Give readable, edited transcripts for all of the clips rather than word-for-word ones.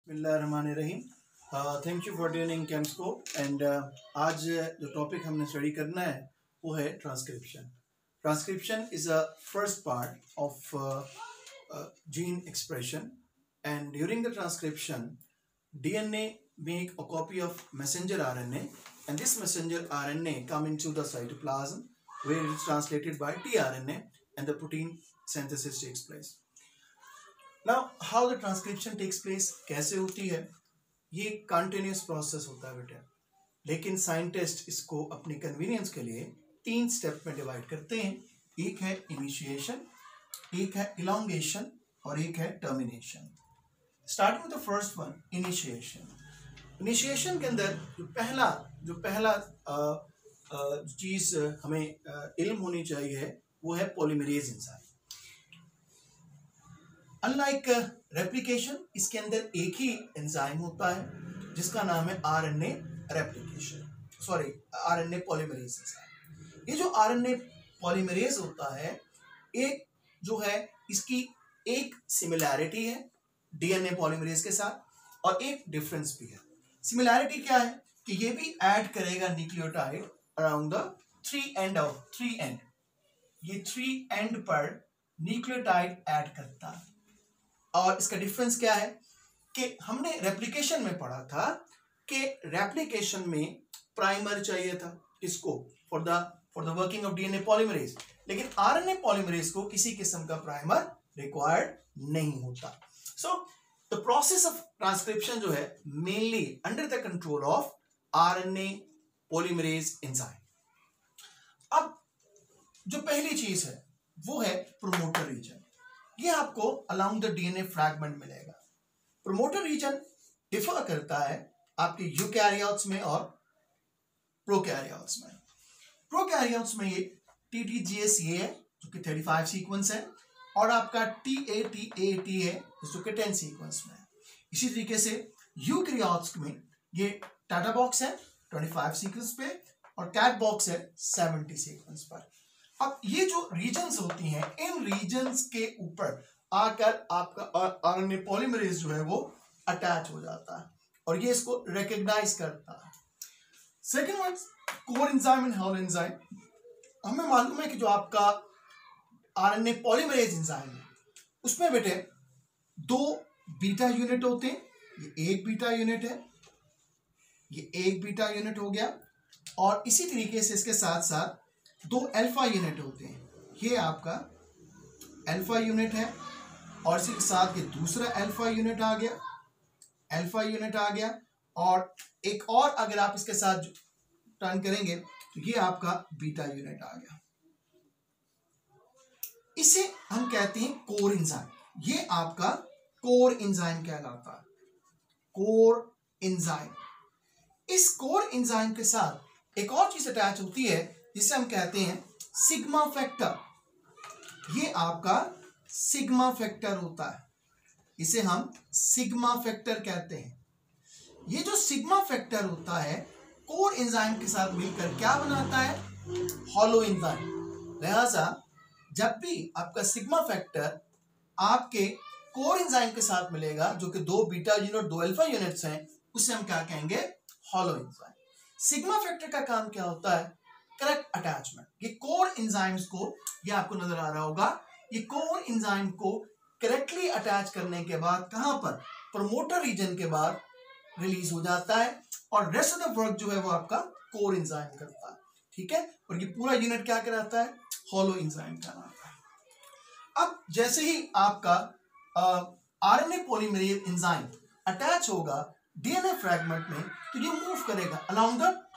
बिस्मिल्लाहिर्रहमानिर्रहीम। Thank you for tuning Chemscope and आज जो टॉपिक हमने स्टडी करना है वो है transcription. Transcription is a first part of gene expression, and during the transcription DNA make a copy of messenger RNA, and this messenger RNA come into the cytoplasm where it is translated by tRNA and the protein synthesis takes place. Now how the transcription takes place, कैसे होती है? ये continuous process होता है बेटा, लेकिन scientist इसको अपने कन्वीनियंस के लिए 3 स्टेप में डिवाइड करते हैं। एक है इनिशिएशन, एक है इलोंगेशन और एक है termination. Starting with the first one, initiation. Initiation के अंदर जो पहला चीज हमें इल्म होनी चाहिए वो है पॉलीमरेज एंजाइम। अनलाइक रेप्लिकेशन, इसके अंदर एक ही एंजाइम होता है जिसका नाम है आरएनए पॉलीमरेज एंजाइम। ये जो आरएनए पॉलीमरेज होता है, एक जो है इसकी एक सिमिलैरिटी है डीएनए पॉलीमरेज के साथ और एक डिफरेंस भी है। सिमिलैरिटी क्या है कि ये भी ऐड करेगा nucleotide around the three and. ये 3 एंड पर न्यूक्लियोटाइड ऐड करता है। और इसका डिफरेंस क्या है कि हमने रेप्लिकेशन में पढ़ा था कि रेप्लिकेशन में प्राइमर चाहिए था इसको for the working of DNA polymerase, लेकिन आरएनए पॉलीमरेज को किसी किस्म का प्राइमर रिक्वायर्ड नहीं होता। So the process of transcription जो है mainly under the control of RNA polymerase enzyme. अब जो पहली चीज है वो है प्रोमोटर रीजन। ये आपको अलाउंग द डीएनए फ्रैगमेंट मिलेगा। प्रोमोटर रीजन डिफर करता है आपके यूकैरियोट्स में और प्रोकैरियोट्स में। प्रोकैरियोट्स में ये TTGS ये है जो कि 35 सीक्वेंस है और आपका TAT है जो कि 10 सीक्वेंस में है। इसी तरीके से यूकैरियोट्स में ये टाटा बॉक्स है 25 सीक्वेंस पे और कैट बॉक्स है 70 सीक्वेंस पर। अब ये जो रीजन्स होती हैं, इन रीजन्स के ऊपर आकर आपका आरएनए पॉलीमरेज जो है वो अटैच हो जाता है और ये इसको रिकॉग्नाइज करता है। Second one, core enzyme and hollow enzyme. हमें मालूम है कि जो आपका आरएनए पॉलीमरेज एंजाइम है उसमें बेटे 2 बीटा यूनिट होते हैं। ये एक बीटा यूनिट है, ये एक बीटा यूनिट हो गया और इसी तरीके से इसके साथ साथ 2 अल्फा यूनिट होते हैं। ये आपका अल्फा यूनिट है और इसी के साथ ये दूसरा अल्फा यूनिट आ गया और एक और अगर आप इसके साथ टर्न करेंगे तो ये आपका बीटा यूनिट आ गया। इसे हम कहते हैं कोर एंजाइम। ये आपका कोर एंजाइम कहलाता है, कोर एंजाइम। इस कोर एंजाइम के साथ एक और चीज अटैच होती है जिसे हम कहते हैं सिग्मा फैक्टर। ये आपका सिग्मा फैक्टर होता है, इसे हम सिग्मा फैक्टर कहते हैं। ये जो सिग्मा फैक्टर होता है कोर एंजाइम के साथ मिलकर क्या बनाता है, हॉलो एंजाइम। लिहाजा जब भी आपका सिग्मा फैक्टर आपके कोर एंजाइम के साथ मिलेगा जो कि 2 बीटा यूनिट 2 अल्फा यूनिट्स हैं, उसे हम क्या कहेंगे, हॉलो एंजाइम। सिग्मा फैक्टर का काम क्या होता है, करेक्ट अटैचमेंट। ये कोर एंजाइम्स को, ये आपको नजर आ रहा होगा, ये कोर एंजाइम को करेक्टली अटैच करने के बाद कहां पर, प्रोमोटर रीजन के बाद रिलीज हो जाता है और रेस्ट ऑफ द वर्क जो है वो आपका कोर एंजाइम करता है। ठीक है, और ये पूरा यूनिट क्या कराता है, हॉलो एंजाइम कहलाता है। अब जैसे ही आपका आरएनए पॉलीमरेज एंजाइम अटैच होगा डीएनए फ्रैगमेंट में तो ये मूव करेगा अलाउंग द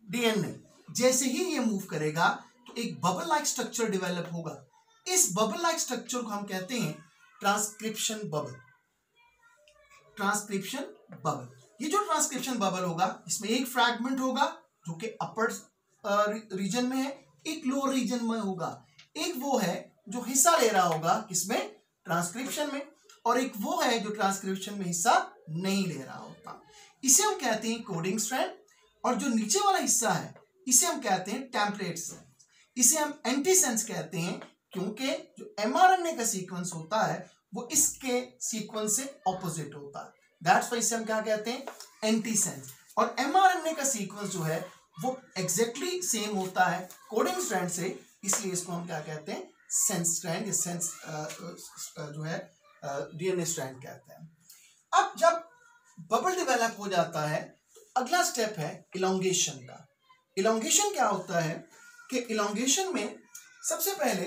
डीएनए। जैसे ही ये मूव करेगा तो एक बबल लाइक स्ट्रक्चर डेवलप होगा। इस बबल लाइक स्ट्रक्चर को हम कहते हैं ट्रांसक्रिप्शन बबल। ट्रांसक्रिप्शन बबल, ये जो ट्रांसक्रिप्शन बबल होगा इसमें एक फ्रैगमेंट होगा जो कि अपर रीजन में है, एक लोअर रीजन में होगा। एक वो है जो हिस्सा ले रहा होगा किसमें, ट्रांसक्रिप्शन में, और एक वो है जो ट्रांसक्रिप्शन में हिस्सा नहीं ले रहा होता। इसे हम कहते हैं कोडिंग स्ट्रैंड। और जो नीचे वाला हिस्सा है इसे हम कहते हैं टेम्पलेट सेंस। इसे हम एंटीसेंस कहते हैं क्योंकि जो mRNA का सीक्वेंस होता है वो इसके सीक्वेंस से ऑपोजिट होता है। दैट्स व्हाई इसे हम क्या कहते हैं, एंटीसेंस। और mRNA का सीक्वेंस जो है वो एग्जैक्टली सेम होता है कोडिंग स्ट्रैंड से, इसलिए इसको हम क्या कहते हैं, सेंस स्ट्रैंड या सेंस जो है डीएनए स्ट्रैंड कहते हैं। अब जब बबल डेवलप हो जाता है तो अगला स्टेप है इलोंगेशन का। इलोंगेशन क्या होता है कि इलोंगेशन में सबसे पहले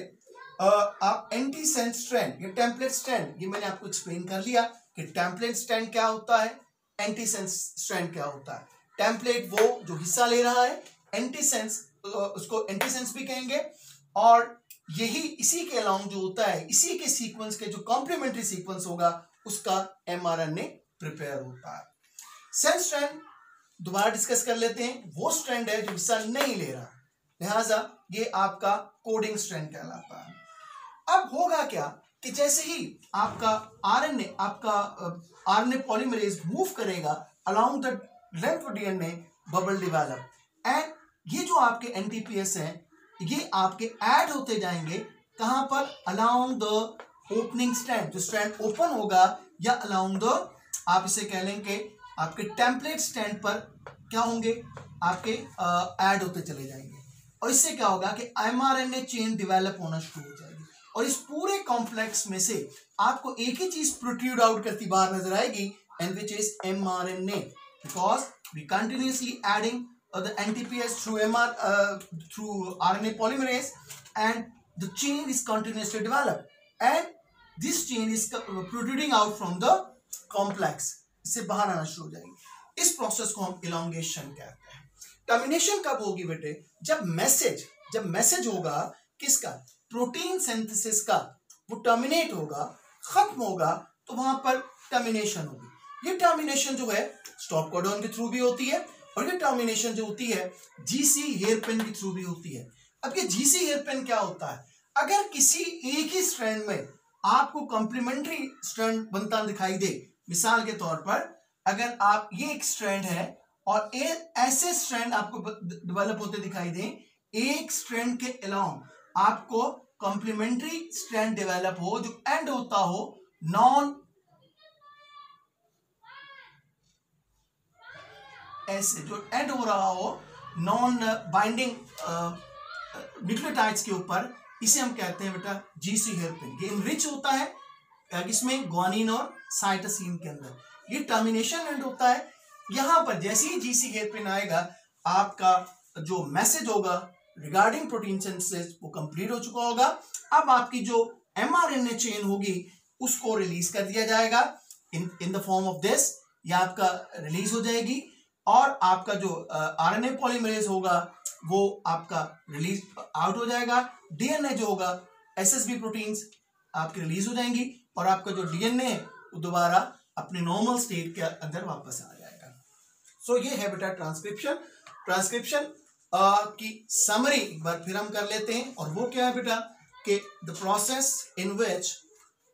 आप एंटीसेंस स्ट्रैंड या टेम्पलेट स्ट्रैंड, ये मैंने आपको एक्सप्लेन कर लिया कि टेम्पलेट स्ट्रैंड क्या होता है, एंटीसेंस स्ट्रैंड क्या होता है। टेम्पलेट वो जो हिस्सा ले रहा है, एंटीसेंस उसको एंटीसेंस भी कहेंगे, और यही इसी के अलाउंग जो होता है, इसी के सीक्वेंस के जो कॉम्प्लीमेंट्री सीक्वेंस होगा उसका mRNA प्रिपेयर होता है। सेंस स्ट्रैंड दोबारा डिस्कस कर लेते हैं, वो स्ट्रैंड है जो हिस्सा नहीं ले रहा, लिहाजा ये आपका कोडिंग स्ट्रैंड कहलाता है। अब होगा क्या कि जैसे ही आपका आरएनए पॉलीमरेज मूव करेगा along the length of DNA, bubble develop, and ये जो आपके एनटीपीएस हैं ये आपके ऐड होते जाएंगे कहां पर, अलोंग द ओपनिंग स्ट्रैंड, जो स्ट्रैंड ओपन होगा, या अलोंग द, आप इसे कह लेंगे आपके टेम्पलेट स्ट्रैंड पर क्या होंगे, आपके ऐड होते चले जाएंगे। और इससे क्या होगा कि mRNA चेन डेवलप होना शुरू हो जाएगी, और इस पूरे कॉम्प्लेक्स में से आपको एक ही चीज प्रोट्रूड आउट करती बाहर नजर आएगी, and which is mRNA, because we continuously adding the NTPS through RNA polymerase, and the chain is continuously developed, and this chain is protruding out from the complex, इससे बाहर आना शुरू हो जाएगी। इस प्रोसेस को हम इलोंगेशन कहते हैं। टर्मिनेशन कब होगी बेटे, जब मैसेज होगा किसका, प्रोटीन सिंथेसिस का, वो टर्मिनेट होगा, खत्म होगा, तो वहां पर टर्मिनेशन होगी। ये टर्मिनेशन जो है स्टॉप कोडॉन के थ्रू भी होती है, और ये टर्मिनेशन जो होती है जीसी हेयरपिन के थ्रू भी होती है। अब ये जीसी हेयरपिन क्या होता है, अगर किसी एक ही स्ट्रैंड में आपको कॉम्प्लीमेंट्री स्ट्रैंड बनता दिखाई दे, मिसाल के तौर पर अगर आप ये एक स्ट्रैंड है और ऐसे स्ट्रैंड आपको डेवलप होते दिखाई दे, एक स्ट्रैंड के अलोंग आपको कॉम्प्लीमेंट्री स्ट्रैंड डेवलप हो जो एंड होता हो नॉन, ऐसे जो एंड हो रहा हो नॉन बाइंडिंग न्यूक्लियोटाइड्स के ऊपर, इसे हम कहते हैं बेटा जीसी हेयरपिन। ये इनरिच होता है इसमें ग्वानिन और साइटोसिन के अंदर, ये टर्मिनेशन एंड होता है। यहां पर जैसे ही जीसी हेयरपिन आएगा, आपका जो मैसेज होगा रिगार्डिंग प्रोटीन सिंथेसिस वो कंप्लीट हो चुका होगा। अब आपकी जो mRNA चेन होगी उसको रिलीज कर दिया जाएगा in the form of this, या आपका रिलीज हो जाएगी, और आपका जो आरएनए पॉलीमरेज होगा वो आपका रिलीज आउट हो जाएगा। डीएनए जो होगा, एसएसबी प्रोटीन्स आपकी रिलीज हो जाएंगी, और आपका जो डीएनए है वो दोबारा अपने नॉर्मल स्टेट के अंदर वापस आ जाएगा। सो ये है बेटा ट्रांसक्रिप्शन की समरी एक बार फिर हम कर लेते हैं, और वो क्या है बेटा कि the process in which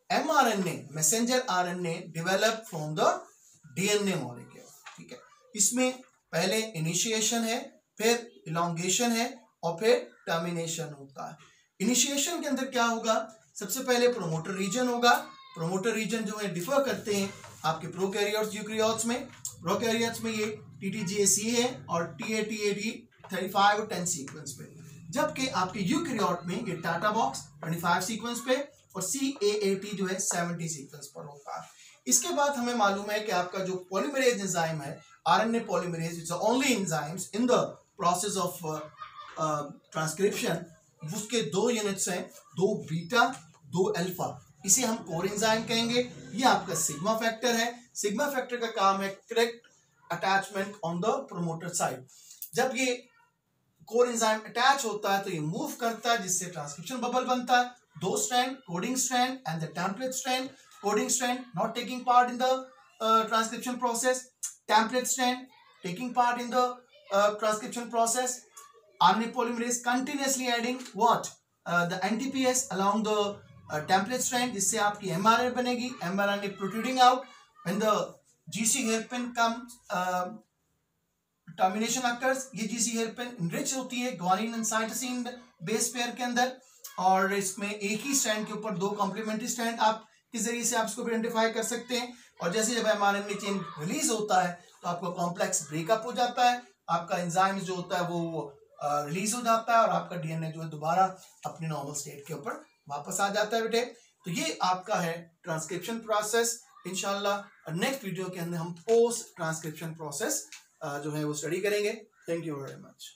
mRNA messenger RNA develop from the DNA molecule. ठीक है, इसमें पहले इनिशिएशन है, फिर इलोंगेशन है, और फिर टर्मिनेशन होता है। इनिशिएशन के अंदर क्या होगा, सबसे पहले प्रोमोटर रीजन होगा। प्रोमोटर रीजन जो है डिफर करते हैं आपके प्रोकैरियोट्स यूकैरियोट्स में। प्रोकैरियोट्स में ये TTGAC है और TATAT 35 और 10 सीक्वेंस पे, जबकि आपके यूकैरियोट में ये टाटा बॉक्स 25 सीक्वेंस पे और CAAT जो है 70 सीक्वेंस पर होता है। इसके बाद हमें मालूम है कि आपका जो पॉलीमरेज एंजाइम है, RNA polymerase, it's the only enzymes in the process of transcription, उसके दो यूनिट्स हैं, दो बीटा दो अल्फा, इसे हम कोर एंजाइम कहेंगे। ये आपका सिग्मा फैक्टर है। सिग्मा फैक्टर का काम है correct attachment on the promoter side. जब ये कोर एंजाइम अटैच होता है तो ये मूव करता है, जिससे ट्रांसक्रिप्शन बबल बनता है। दो strand, coding strand and the template strand. Coding strand not taking part in the transcription process, template strand taking part in the transcription process. RNA polymerase continuously adding what the NTPS along the template strand, जिससे आपकी mRNA बनेगी, mRNA protruding out. When the GC hairpin comes, termination occurs, ये GC hairpin enrich होती है guanine and cytosine base pair के अंदर, और इसमें एक ही स्ट्रैंड के ऊपर दो कॉम्प्लीमेंट्री स्ट्रैंड आप किस जरिए से आप इसको आइडेंटिफाई कर सकते हैं। और जैसे जब mRNA चेन रिलीज होता है तो आपका कॉम्प्लेक्स ब्रेकअप हो जाता है, आपका एंजाइम जो होता है वो रिलीज हो जाता है और आपका डीएनए जो है दोबारा अपने नॉर्मल स्टेट के ऊपर वापस आ जाता है बेटे। तो ये आपका है ट्रांसक्रिप्शन प्रोसेस। इंशाल्लाह नेक्स्ट वीडियो के अंदर हम पोस्ट ट्रांसक्रिप्शन प्रोसेस जो है वो स्टडी करेंगे। Thank you very much.